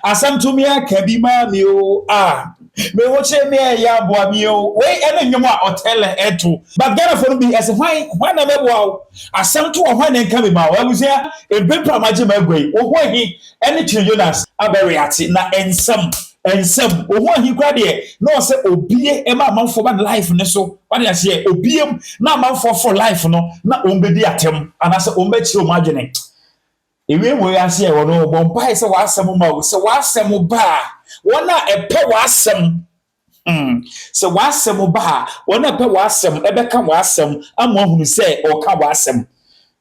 asam to me kabima mi o me wo che me ya boa mi o we ene nwom a hotel eto but Ghana for be as why na me boa asam to why na nka me ma wa busia e bepa maje magwei wo ho hi ene Jonas aberiati na ensam wo ho hi kwa de no se obie e ma manfo ba life ne so what dey say obiem na manfo for life no na ombedi atem anase ombechi o madwene ewe we ase e wono bompa se wasem ma wo se wasem ba wona epe wasem se wasem ba wona epe wasem ebeka wasem amohunu se o ka wasem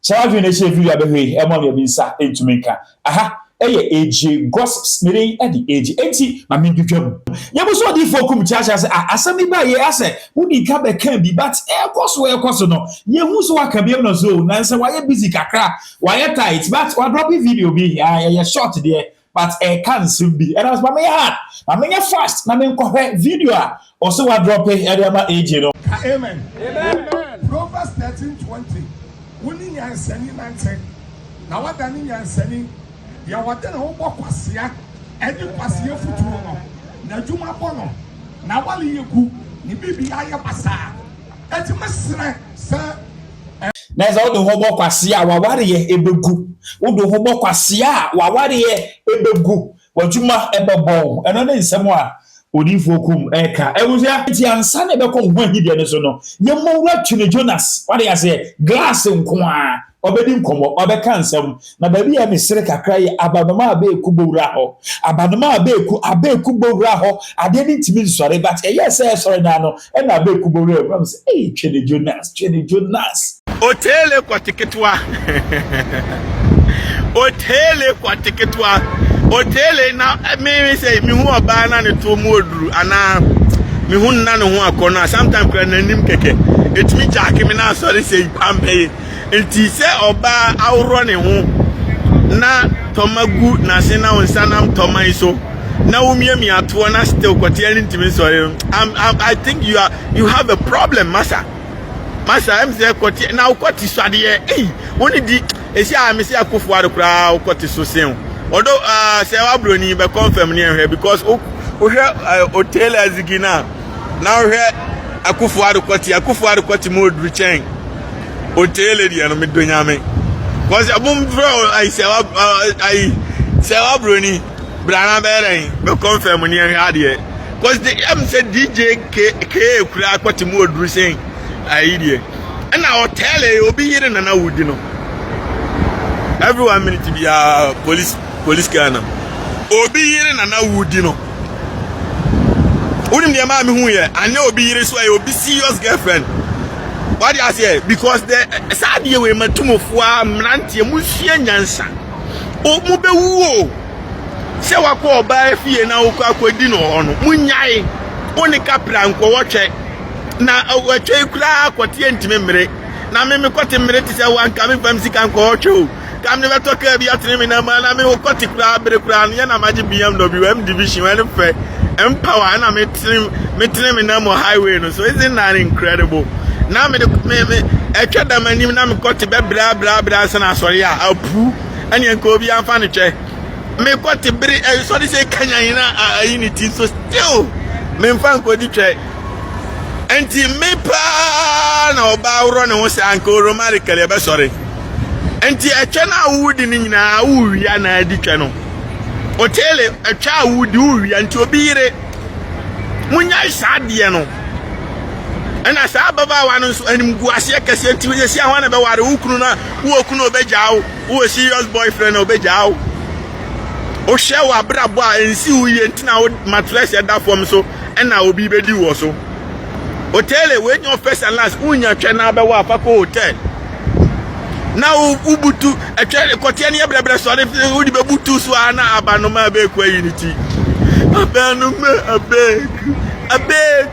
chawadwe ne she video abehwe e ma no bisa entumeka aha eye AJ gossips mere e di AJ enti ma me dwedwam yebuso di fokum chacha se asami ba ye ase wudi ka be kan bi but e koso no ye hu so aka bi no so na se wa ye busy kakra wa ye tight but wa drop video bi ye short there but e can still be and as ma me hard ma me fast ma me nkɔhwɛ video a also wa drop e dey ma AJ no amen Proverbs 13:20 woni nyansani nante na wadani nyansani ya wade na wo kwasia edi kwasia futuro no na dwuma bɔ no na wale yeku ni bibi aye basa eti mesre se na za odo ho kwasia wa ware ye ebegu odo ho kwasia wa ware ye ebegu wadwuma ebebɔ eno ne nsɛm a odifo kum eka ewusia ti ansa na ebekɔ ho ahide ne so no ye mowura twene Jonas wade ya se glass nko a obedi nkomo obeka nsam na ba bia mesere kakra ye abadoma abeku bowura ho abadoma abeku bowura ho ade ni ntimi sore but yes sore na no e na abeku bowura am say twene Jonas otele kwa tiketwa otele na me say mi hu oba na ne to mu oduru ana mi hu na ne hu akona sometimes kra na nim keke etimi jaake mi na sore say pampe enti se oba awro ne ho na tomagu na se na onsanam tomai so na umiemi ato na still kwati ani ntimi sore I think you have a problem masa I'm say kwati na kwati swade woni di esi a me se akofo adokra kwati so sen odo se wa broni be confirm ne here because o hotel azigina na o akofo adokwati modru chen hotel di no me donyame cause abum bro I say wa broni brana beren be confirm ne here ade cause the say DJ K kura akwati modru chen idea and our hotel obi yire na wudi no every 1 minute be police Ghana obi yire na wudi no unim de ma me hu ye ane obi yire so obi serious girlfriend what you say because the sadie we matumofo a mrantie musua nyansa o mu be wuo se wakọ oba afie na okọ akodi no ho no munyae oni kapra nko wotwe na awatwe kura akote ntime mmere na me kote mmere ti se wanka me fam sika nko otwe kam ne beto ka bi atene me na ma na me kote kura bere kura no na maji BMW division when fe empower na me tene me na mo highway no so isn't that incredible na me etwa da manim na me kote be bra sana asori a apu ene nko bi amfa ne twe me kote bere so dey say kanyan na unity so still me mfa nko di twe enti me pa na oba woro ne ho se anko romari kale be sori enti etwa na wudi ni nyina wuya na adi twa no hotele etwa wudi wuya enti obi yire munya isade no ana sa baba wa no so anim guase kase enti we se ahwa na be ware ukunu na wo okunu obegyawo wo serious boyfriend obegyawo o hye wa brabo a ensi wuye enti na mattress e da form so na obi bedi wo so hotel when your first and last unya twa na be wa fa ko hotel na ubutu atwa kote ne brebre so udi be butu so ana abanoma be kwa unity abanoma abeg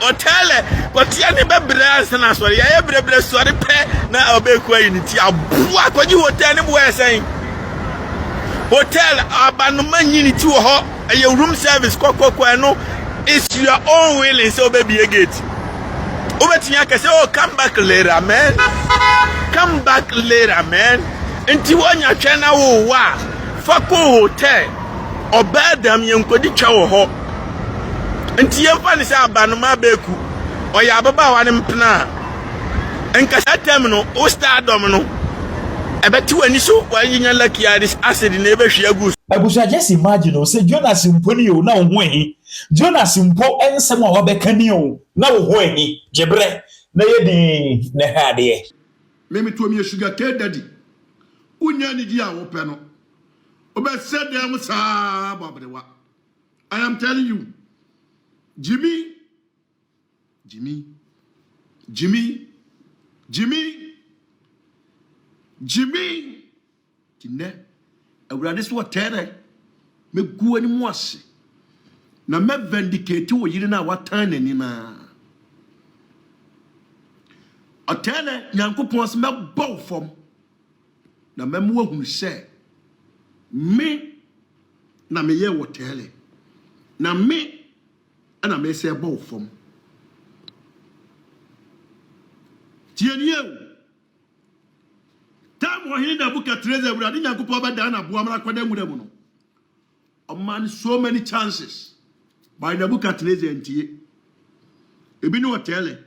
hotel kote ne be brebre na so ya brebre so pe na be kwa unity abu akwaji hotel ne bo esen hotel abanoma unity wo ho a room service kokoko no is your own willing so baby a gate obetinya ka say oh come back later man Nti wonya twa na wo wa fa ko hotel obedam yenkodi twa wo ho. Nti yemfa ne se abanoma beku oya baba wa ne mpena enkasa tem no o stardom no ebeti wani so wanyinya lucky acid na ebehwe agu. Abusha, just imagine, say Jonas Imponi, now when Jonas Impo and someone wabekani, now when Jebre, Nayadi, Nehadi. Meme to me a sugar cane daddy. Unyani dia openo. Obe said there was a I am telling you, Jimmy, Kine, awurade so tere me gu ani mu ase na me vindicate wo yire na watan nani na atele nyankopon se me bow fom na me mu ahunu se me na me ye wo tele na me ana me se bow fom tieniye tam wo hin da buka treze awurade nyankopon ba da na boa mara kwada mu dem no man so many chances by the book at lazy and tea. Ebi no hotel.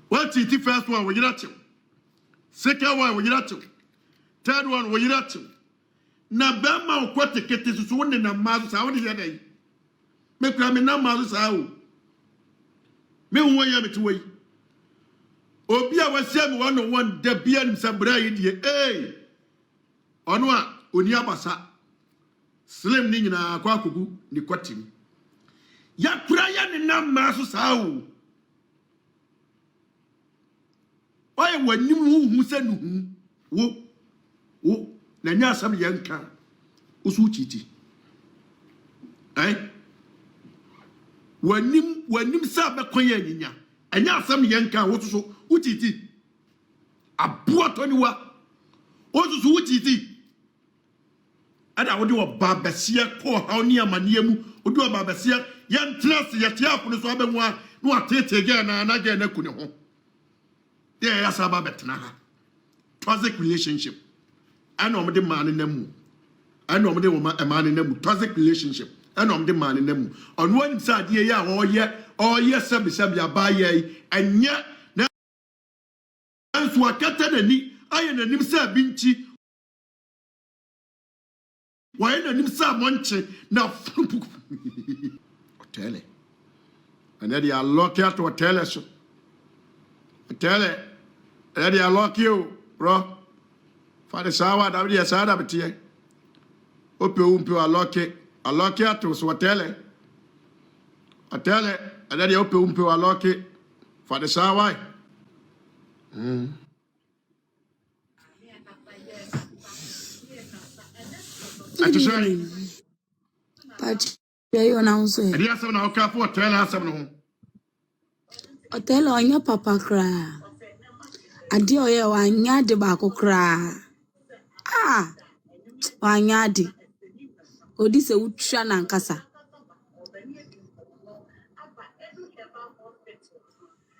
What is the first one? We get to. Second one, we get to. Third one, we get to. Na bema okwa ticket is so na mazu sa woni yedai. Me kra me na mazu sa o. Me won ya me to wai. Obi a wasia me 101 da bia nim sabra yi die. Eh. Ono a oni abasa. Slim ni nyina akwa akugu ni kwatim ya kura ya ni na maso sawo oye wanim hu se nu wo na nya asam yanka usu chiti wanim sa be konya nyinya anya asam yanka wo so utiti abuo toniwa wo so utiti ada wodi wo babasia ko hawni amane mu wodi wo babasia yantress yetiapo no so abenwu a no atete ge na ge na kune ho de ya saba betena ha toxic relationship ana omde man na mu ana omde wo man na mu toxic relationship ana omde man na mu onu anim sa de ya oye sabi abaye anya na anso akata nani aye nanim sa binchi why na nim sa monche na hotel and they are locked out to hotel so hotel and they are lock you bro for the sawa da be sa da betie ope lock out to hotel and they ope lock for the sawa But you now say, and yes, I'm okay for hotel asem hotel on your papa cry. Adio ye wanya de ba ko cry. Ah, wanya de. Odi se utwa na nkasa.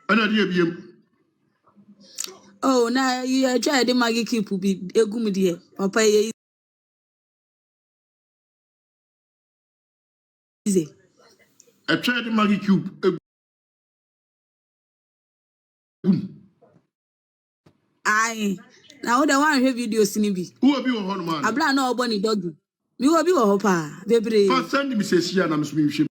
ana de biem Oh, na you try de magi keep bi egum de. Papa ye easy. I tried the Maggie Cube. Aye. Na wo the one hwe videos ni bi. Who will be on man? Abla na obo ni dog. Mi wo bi wo ho pa. Bebre. First send me say she and I'm swimming.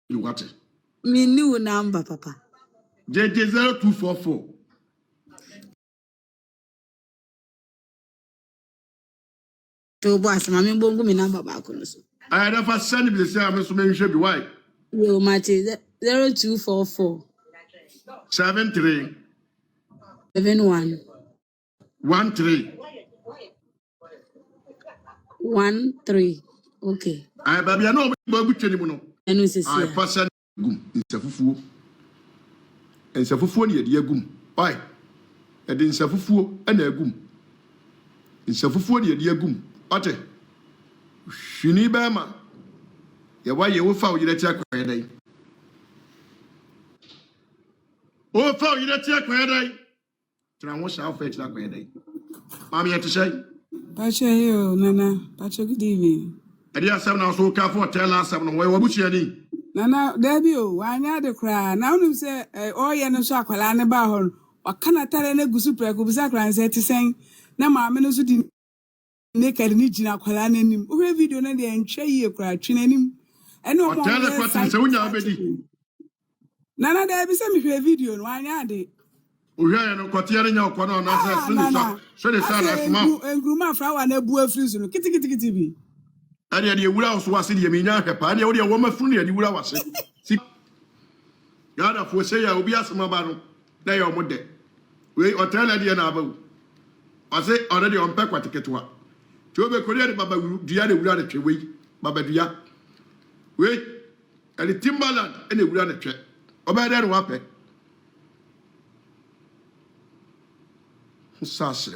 You what? Mi new number papa. JJ0244. To boss mama mbongu mi number ba ko no so. I never send me say I'm swimming should be why? Yo mate 0244 73 71 13. 13. Okay. I baby I know babu twani mu no. Enu sisi. I pass gum nsafufuo. Nsafufuo ne ye de agum. Why? E de nsafufuo e na agum. Nsafufuo ne ye de agum. Ate. Hwini ba ma. Ya why you fa you let your day. Oh, fa you let your day. Try one shall fetch that day. Mammy had to say. Pacha yo, Nana. Pacha, good evening. I did 7 hours so careful tell us 7 where was she? Nana, Debbie, why not the cry? Now you say, oh, yeah, no shock, while I never heard. Or can I tell any good super Kubisakra and said to sing? Now, my minutes didn't naked Nijina Kwalanim. Who video and then chay you cry, chinning. And no more. Tell the question, so when you're ready. Nana, Debbie sent me a video, why not? We are no quartier your corner, nonsense. So the sun has mouth. And Gruma flower and a bua freezer, kitty. And yet you would was in the Mina, Pania, or your woman fully, and you would have said. See, God of will say, I will be as my battle. They are more dead. We or tell Eddie and Abu. I say already on pack what to get to her. To be created by Diana without a tree, Baba Dia. Wait, and the Timberland and the without a check. About that wape. Sassy.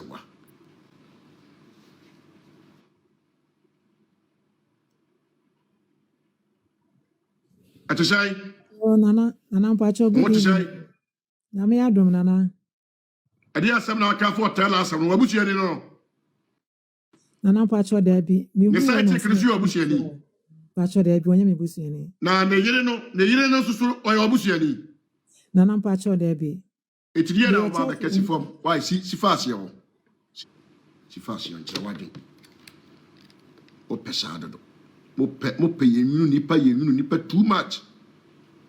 At the say, Oh, Nana, Pacho, what to say? Nami Adum, Nana. I did some now can for tell us and what would you know? Nana Pacho, Debbie. The side take the few of Bushani. Pacho, Debbie, when you busiani. Now, the Yellow or your Bushani. Nana Pacho, Debbie. It's the other about the catching from why she fast you. She fast you and so what? O pesado. Mo pay you nipa too much.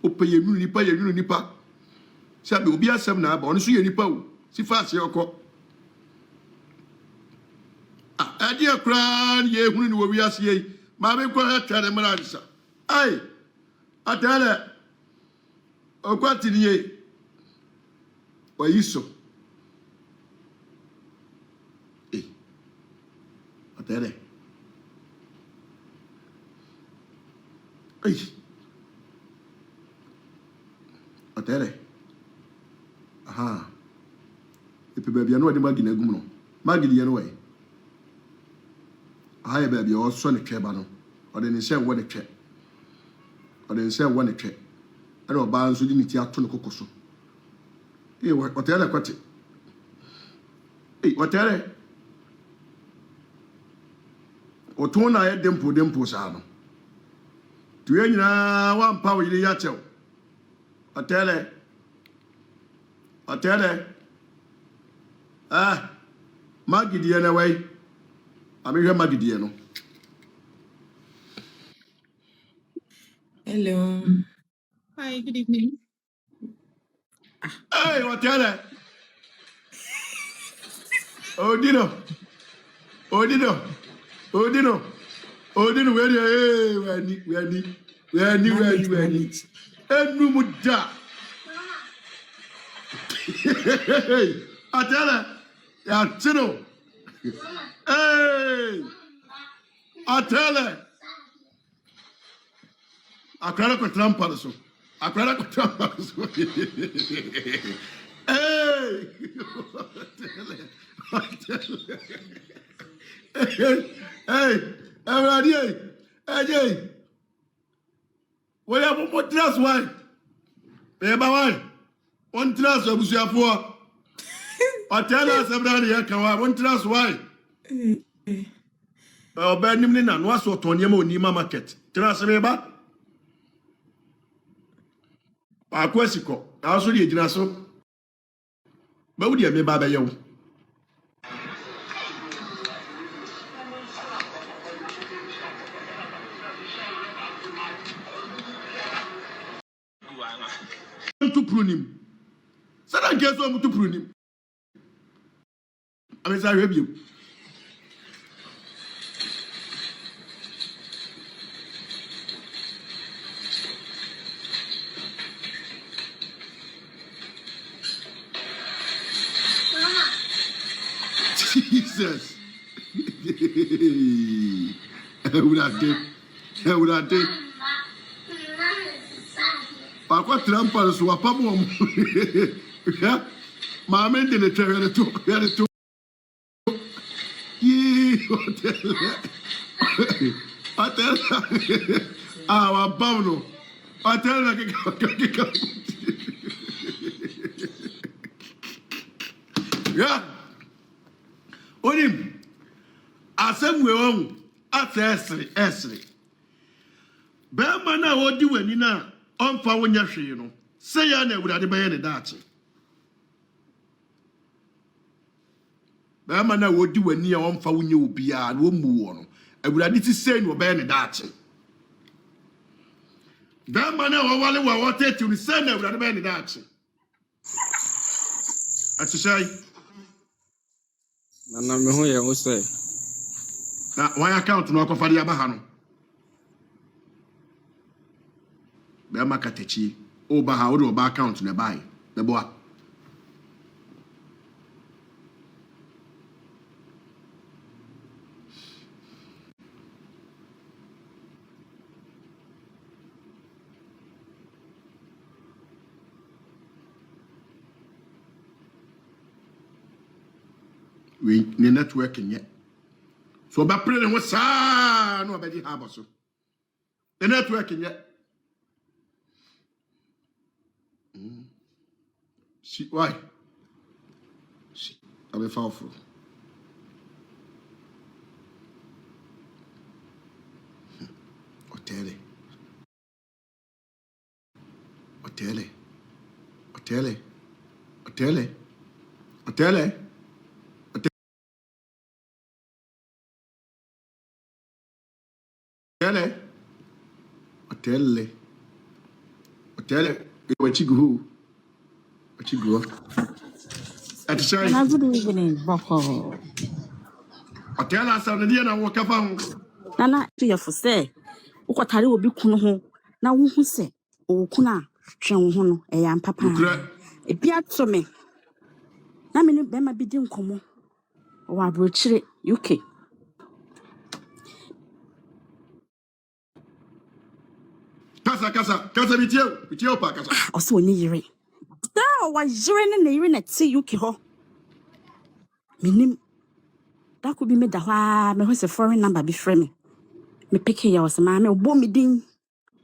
O pay you nipa. Sabi obi asem na ba onu so ye nipa o. Si fast ye okọ. Ah, ade akra ye hunu ni wo wi ase yi. Ma be kwa tare mara nsa. Ai. Atale. Okwati ni ye. Oyiso. Atele. Ai. Atele. Aha. Epe baby anu ade magi na gum no. Magi di anu wai. Aha ye baby o so ne tweba no. Ode ne se wo ne twe. Ode ne se wo ne twe. Ade oba nso di ne ti ato ne kokoso. Atele kwati. Atele. Oto na ye dempo sa no. Tuye nyina wa mpa wo yire ya chew. Atele. Ah, Magidie na way. Amehwe Magidie no. Hello. Hi, good evening. Hey, Atele. Odino, where you? Enu muda. Atele, ya tino. Hey, Atele. Akrara ko trampa so. Hey, everybody, hey, we have one trust why? Beba why? One trust abusuafo. Atele asebra ya kan one trust why? Oba nim ni na no aso tonye ma onima market. Trust beba. Akwasiko, aso di ejina so. Ba wudi me ba ba yewo. To prunim. Sada gezo mu to prunim. Amesa hwebiem. Jesus. Eurate. Pakwa trampa so apamo mo. Ya. Ma mente ne twere to. Yi hotel. Ah, wa bawno. Hotel na kika. Yeah. Onim. Asem we won. Esri. Be ma na odi wani na onfa wonya hwe no. Say ya na Awurade be ye ne daache. Be ma na odi wani a onfa wonya obi a no mu wo no. Awurade ti say no be ye ne daache. Be ma na wale wa wote ti ni say na Awurade be ye ne daache. Atishay. Na me ho ye ho say. Na one account no akofa de abaha no. Be ma katechi. O ba ha o do ba account na buy. Be boa. We ni networking yet. So ba pray ne ho sa no ba di ha boso. The networking yet. See why? See, I be powerful. Otele. Wachigu. At the Good evening, Boko. Hotel as an Indian and walk upon. Nana, to your for say, Ukatari will be kuno, now who say, O Kuna, Chon, a young papa. A piat to me. Namini Bema Bidim Como, or I broached UK. Casa with your packers. Also near it. Thou was joining at see UK ho. Minim. That could be made the why me was a foreign number be frame. Me pick here was a mammy or bomb ding.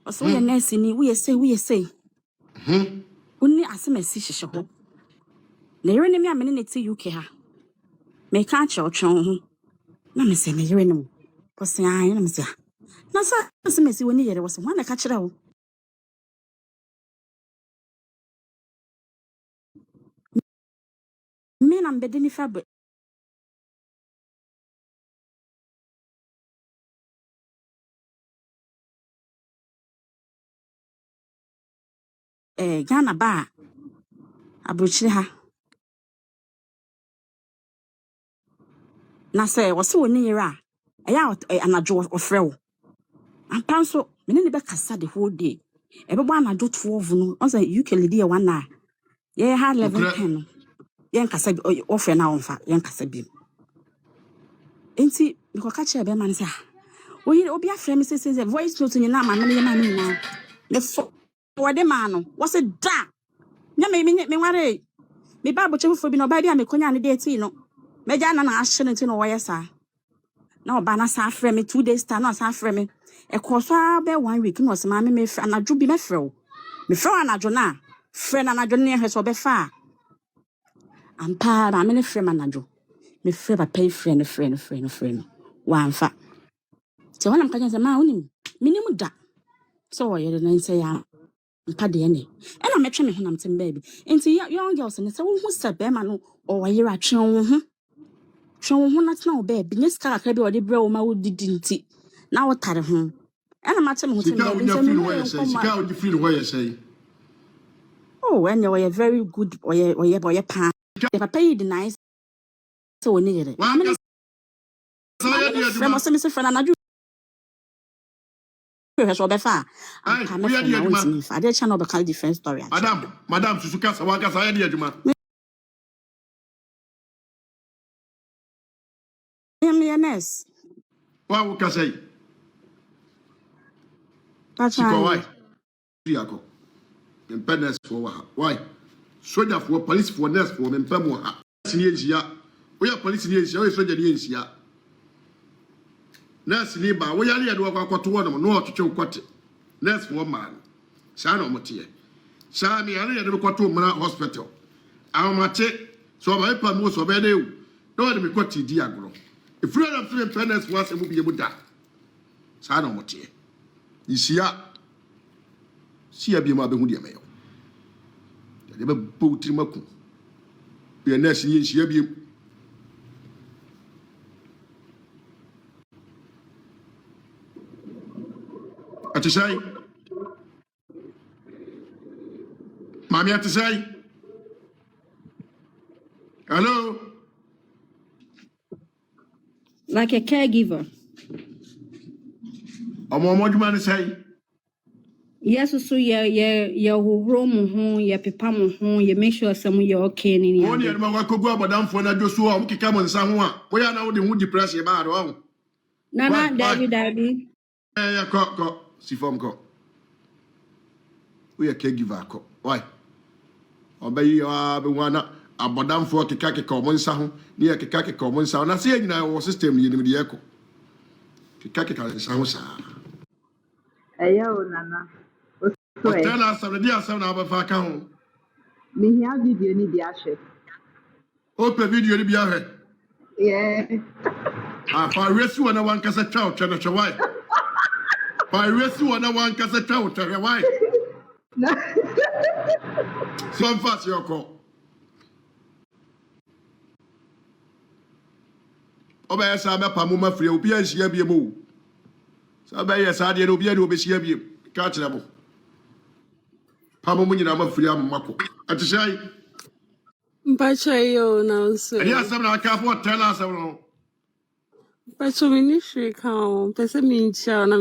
Or so your nurse in we say. Only as a message show. Near enemy a minute to UK ha. Me can't show chon. Na me say me yerenim. Cause I am say. Na so as me see when you was one I catch it out. Me na mbedi ni fabric. Ghana ba. Abrochire ha. Na say was so ni yera. Eya anadwo ofre wo. Ampa so me ne be kasa the whole day. Ebe bo anadwo 12 no. On say UK lady e one na. Ye ha 11:10. Yen kasa ofre na onfa. Yen kasa bi. Enti me ko ka che be man say. Oyi obi afre me say voice note ni na ma me na me fo wode ma no. Was it da? Nya me ware. Me ba bo chefo bi no ba bi a me konya ne dey ti no. Meja na ahye ne ti no wo yesa. Na oba na sa afre me 2 days time na sa afre me. E ko so be 1 week no se ma me fre anadwo bi me fre wo. Me fre anadwo na fre na anadwo ne hwe so be fa. Ampa ba me ne fre anadwo. Me fre ba pay fre no. Wa amfa. Ti wona mka se ma onim. Minim da. So wo yere na say ya mpa de ne. E na metwe me honam tem baby. Enti young girls ne se wo hu se be ma no o wo yere atwe wo hu. Twe wo na tena wo baby. Nye ska kakra bi wo de bre wo ma wo didi nti. Na wo tare ho. E na ma teme ho tem baby. Sika would you feel what you say? Oh, and you are very good boy pa. The papa you deny so ni yere. From us Mr. Fernando. So be fa. I dey channel be call different story. Madam Susuka Sawaka saya dia juma. Yes. Wa wo ka say? Siko why? Yako. Impedes for why? Soldier for police for nurse for empemo ha. Sini ensia. We are police ni ensia, we soldier ni ensia. Nurse ni ba, we yale do akwato wo no no otwetwe kwate. nurse for man saa na omotie saa me ane ye de kwato mra hospital awmache so ba epa mo so be de no de me kwati di agro if you have three pennies was e mu bi e da saa na omotie isia sia bi ma be hu de me yo de be boutri maku be nurse ni isia bi atisai mami atisai hello Like a caregiver. omo djuma ni sai Yes, so ya wuro mu ho, ya pepa mu ho, ya make sure some you okay ni. oni e ma wa kogu abodamfo na dwoso o mkeka mo nsa ho a boya na wo de hu depression ba do ho Nana Dabi. ya ko si form ko we caregiver ko why obayi be wana abodamfo keka mo nsa ho ni ya keka mo nsa na se nyina wo system ni ni de ko keka nsa ho sa Eya o nana. Tell us some idea some na ba fa ka ho Me here video ni bi ahwe. open video ni bi ahwe Yeah. pa resi wana wan kasa twa na chwai pa resi wana wan kasa twa why so fast yoko oba yesa me pa mo mafre obi anhia bie mo sa ba yesa de obi ade obehia bie ka kire mo pa mo nyina mafre amako atishai Mpacho yo na nso. ade asem na ka fo tell us no Mpacho ministry kan pese mi ncha na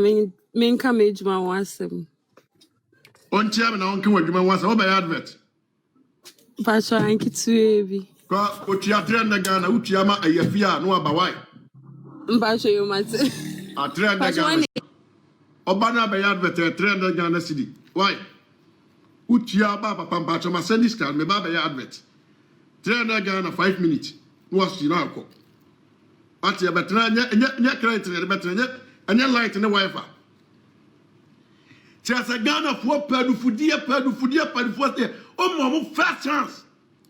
men ka mejuma wasem. ontia me na onke wadwuma wasa oba ya advert Mpacho ankitu ebi. ko otia trend Ghana utia ma ayafia no aba why Mpacho yo mate. a trend Ghana oba na ba ya advert trend Ghana city why utia ba papa mpacho ma send this card me ba ya advert trend Ghana 5 minutes was you know ko ati ya betra nya credit ne betra nya light ne wifi Tiasa Ghana for padufudie padufo o mo first chance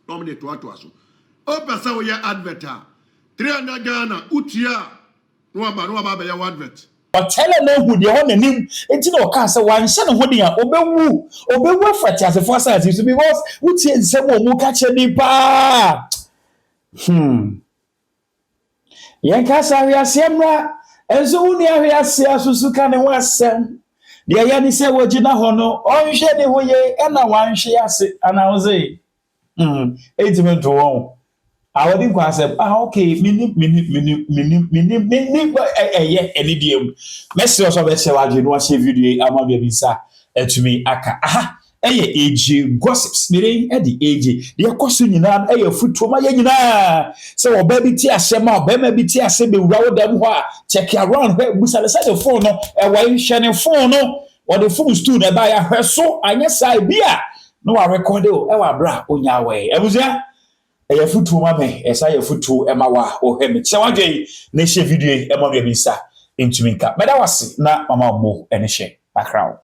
no me to aso o pesa wo ya advert 300 Ghana utia no aba be ya advert Otele no hu de ho nanim enti na oka se wanhye ne ho de a obewu afati asefo asase so because utie nsem o mu ka che ni pa yen ka sa wi asemra enso uni ahwe ase asusu ka ne ho asem de ya ni se wo gina ho no onhwe ne ho ye e na wanhwe ase ana wo ze enti do won awodi kwa asem okay mini enidiem message also be share wage no share video ama bia bisa etumi aka eje gossips mere e di eje de yakoso nyina futuo ma ye nyina se oba bi ti asem a oba ma bi ti asem be wura wo dam ho a check around where busa le say the phone no e wa hwene phone no or the phone stool na ba ya hweso anya sai bia no wa record o e wa bra onya we ebuzia ya futu mame esa ya futu emawa oheme che wadwe na she video ema bia bisa ntumi nka meda wase na mama mo ene she background